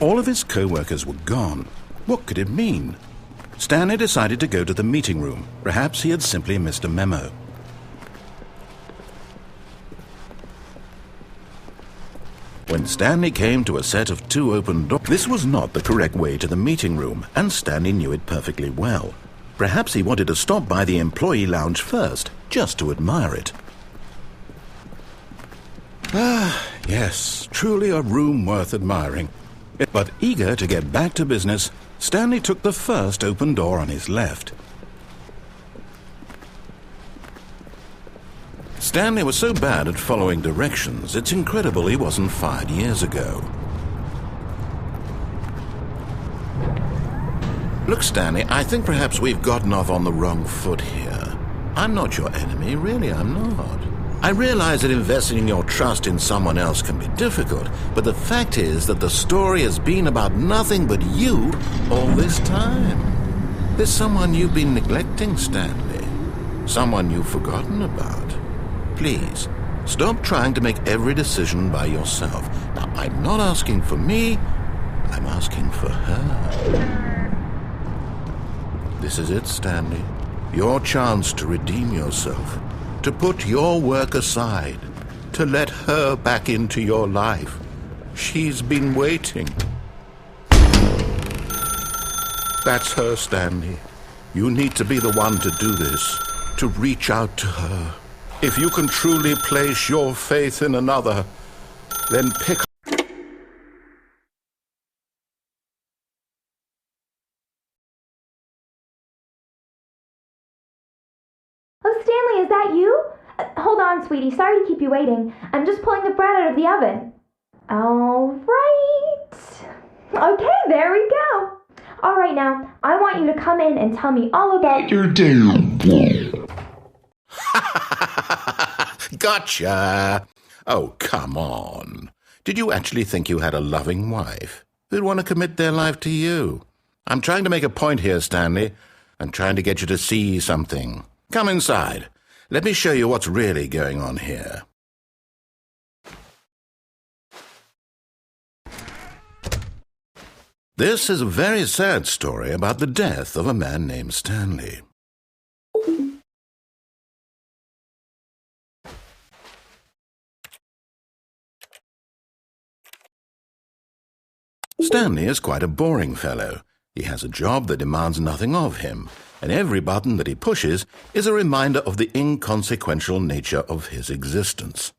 All of his co-workers were gone. What could it mean? Stanley decided to go to the meeting room. Perhaps he had simply missed a memo. When Stanley came to a set of 2 open doors, this was not the correct way to the meeting room, and Stanley knew it perfectly well. Perhaps he wanted to stop by the employee lounge first, just to admire it. Ah, yes, truly a room worth admiring. But eager to get back to business, Stanley took the first open door on his left. Stanley was so bad at following directions, it's incredible he wasn't fired years ago. Look, Stanley, I think perhaps we've gotten off on the wrong foot here. I'm not your enemy, really, I'm not. I realize that investing your trust in someone else can be difficult, but the fact is that the story has been about nothing but you all this time. There's someone you've been neglecting, Stanley. Someone you've forgotten about. Please, stop trying to make every decision by yourself. Now, I'm not asking for me, I'm asking for her. This is it, Stanley. Your chance to redeem yourself. To put your work aside. To let her back into your life. She's been waiting. That's her, Stanley. You need to be the one to do this. To reach out to her. If you can truly place your faith in another, then pick up. Oh, Stanley, is that you? Hold on, sweetie. Sorry to keep you waiting. I'm just pulling the bread out of the oven. All right. Okay, there we go. All right, now, I want you to come in and tell me all about your day. Gotcha! Oh, come on. Did you actually think you had a loving wife who'd want to commit their life to you? I'm trying to make a point here, Stanley. I'm trying to get you to see something. Come inside. Let me show you what's really going on here. This is a very sad story about the death of a man named Stanley. Stanley is quite a boring fellow. He has a job that demands nothing of him, and every button that he pushes is a reminder of the inconsequential nature of his existence.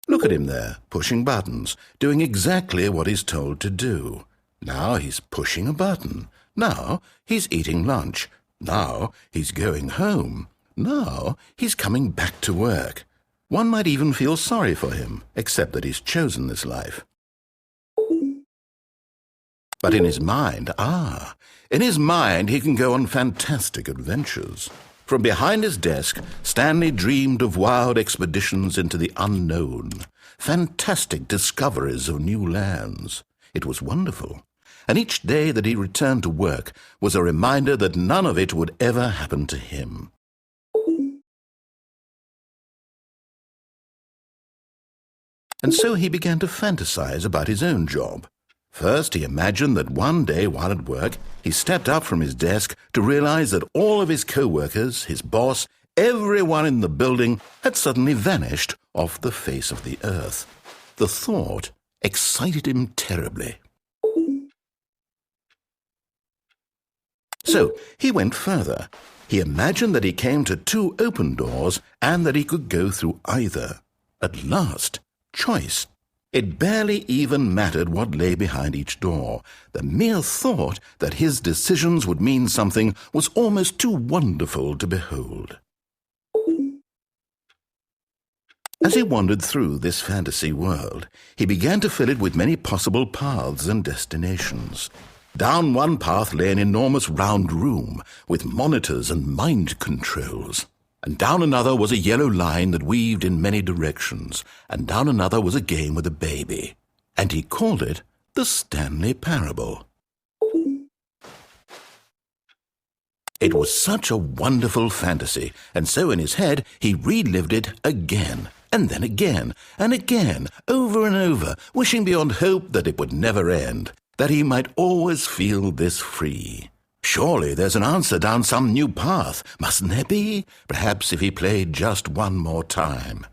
Look at him there, pushing buttons, doing exactly what he's told to do. Now he's pushing a button. Now he's eating lunch. Now he's going home. Now he's coming back to work. One might even feel sorry for him, except that he's chosen this life. But in his mind, he can go on fantastic adventures. From behind his desk, Stanley dreamed of wild expeditions into the unknown, fantastic discoveries of new lands. It was wonderful, and each day that he returned to work was a reminder that none of it would ever happen to him. And so he began to fantasize about his own job. First, he imagined that one day while at work, he stepped up from his desk to realize that all of his co-workers, his boss, everyone in the building had suddenly vanished off the face of the earth. The thought excited him terribly. So he went further. He imagined that he came to 2 open doors and that he could go through either. At last, choice. It barely even mattered what lay behind each door. The mere thought that his decisions would mean something was almost too wonderful to behold. As he wandered through this fantasy world, he began to fill it with many possible paths and destinations. Down one path lay an enormous round room with monitors and mind controls. And down another was a yellow line that weaved in many directions, and down another was a game with a baby. And he called it the Stanley Parable. It was such a wonderful fantasy, and so in his head he relived it again and then again, and again, over and over, wishing beyond hope that it would never end, that he might always feel this free. Surely there's an answer down some new path, mustn't there be? Perhaps if he played just one more time.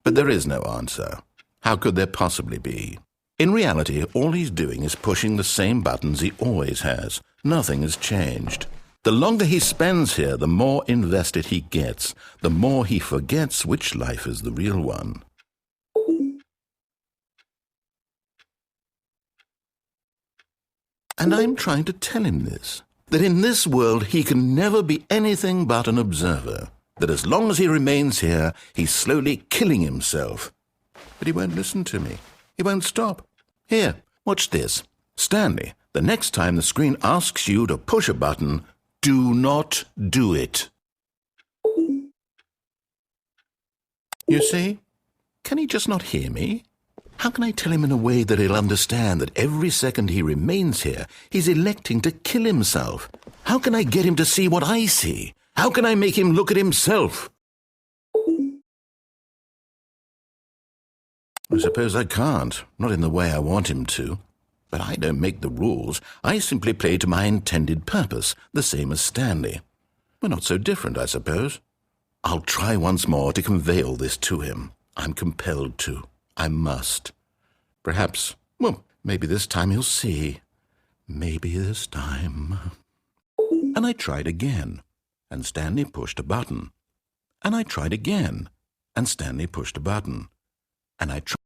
But there is no answer. How could there possibly be? In reality, all he's doing is pushing the same buttons he always has. Nothing has changed. The longer he spends here, the more invested he gets, the more he forgets which life is the real one. And I'm trying to tell him this, that in this world he can never be anything but an observer, that as long as he remains here, he's slowly killing himself. But he won't listen to me. He won't stop. Here, watch this. Stanley, the next time the screen asks you to push a button, do not do it. You see? Can he just not hear me? How can I tell him in a way that he'll understand that every second he remains here, he's electing to kill himself? How can I get him to see what I see? How can I make him look at himself? I suppose I can't, not in the way I want him to. But I don't make the rules. I simply play to my intended purpose, the same as Stanley. We're not so different, I suppose. I'll try once more to convey all this to him. I'm compelled to. I must. Perhaps, well, maybe this time he'll see. Maybe this time. And I tried again, and Stanley pushed a button. And I tried again, and Stanley pushed a button. And I tried